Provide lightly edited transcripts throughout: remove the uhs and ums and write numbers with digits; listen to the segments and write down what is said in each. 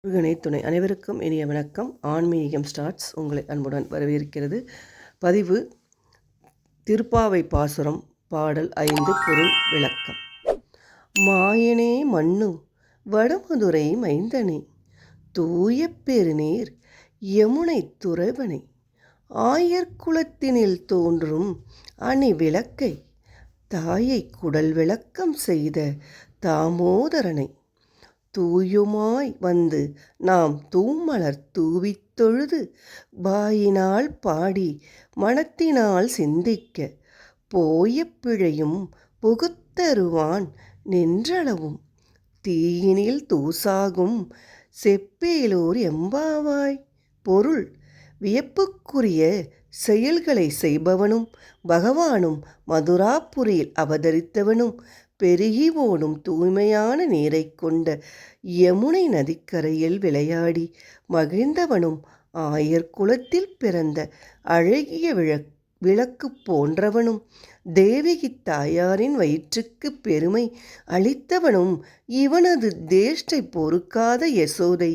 முருகனே துணை. அனைவருக்கும் இனிய வணக்கம். ஆன்மீகம் ஸ்டார்ட்ஸ் உங்களை அன்புடன் வரவேற்கிறது. பதிவு திருப்பாவை பாசுரம் பாடல் 5 பொருள் விளக்கம். மாயனே மண்ணு வடமதுரை மைந்தனே, தூய பெருநீர் யமுனை துறைவனை, ஆயர்குலத்தினில் தோன்றும் அணி விளக்கை, தாயை குடல் விளக்கம் செய்த தாமோதரனை, தூயுமாய் வந்து நாம் தூமலர் தூவித் தொழுது, வாயினால் பாடி மனத்தினால் சிந்திக்க, போய பிழையும் புகுத்தருவான் நின்றளவும், தீயினில் தூசாகும் செப்பேலோர் எம்பாவாய். பொருள்: வியப்புக்குரிய செயல்களை செய்பவனும் பகவானும் மதுராபுரியில் அவதரித்தவனும் பெருகி ஓடும் தூய்மையான நீரை கொண்ட யமுனை நதிக்கரையில் விளையாடி மகிழ்ந்தவனும், ஆயர் குலத்தில் பிறந்த அழகிய விளக்கு போன்றவனும், தேவகி தாயாரின் வயிற்றுக்கு பெருமை அளித்தவனும், இவனது தேஷ்டை பொறுக்காத யசோதை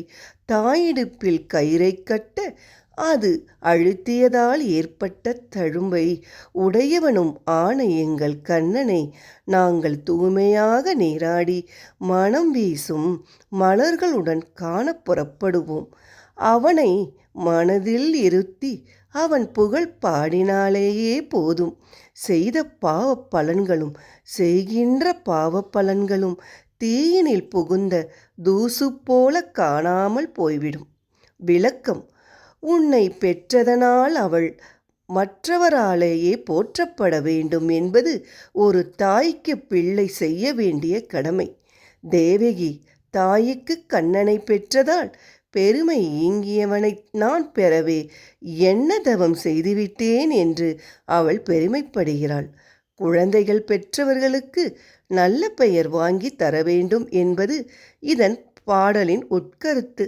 தாயிடுப்பில் கயிறை கட்ட அது அழுத்தியதால் ஏற்பட்ட தழும்பை உடையவனும் ஆன எங்கள் கண்ணனை நாங்கள் தூய்மையாக நீராடி மனம் வீசும் மலர்களுடன் காண புறப்படுவோம். அவனை மனதில் இருத்தி அவன் புகழ் பாடினாலேயே போதும். செய்த பாவ பலன்களும் செய்கின்ற பாவ பலன்களும் தீயினில் புகுந்த தூசு போல காணாமல் போய்விடும். விளக்கம்: உன்னை பெற்றதனால் அவள் மற்றவராலேயே போற்றப்பட வேண்டும் என்பது ஒரு தாய்க்கு பிள்ளை செய்ய வேண்டிய கடமை. தேவகி தாய்க்கு கண்ணனை பெற்றதால் பெருமை ஈங்கியவனை நான் பெறவே என்ன தவம் செய்துவிட்டேன் என்று அவள் பெருமைப்படுகிறாள். குழந்தைகள் பெற்றவர்களுக்கு நல்ல பெயர் வாங்கி தர வேண்டும் என்பது இதன் பாடலின் உட்கருத்து.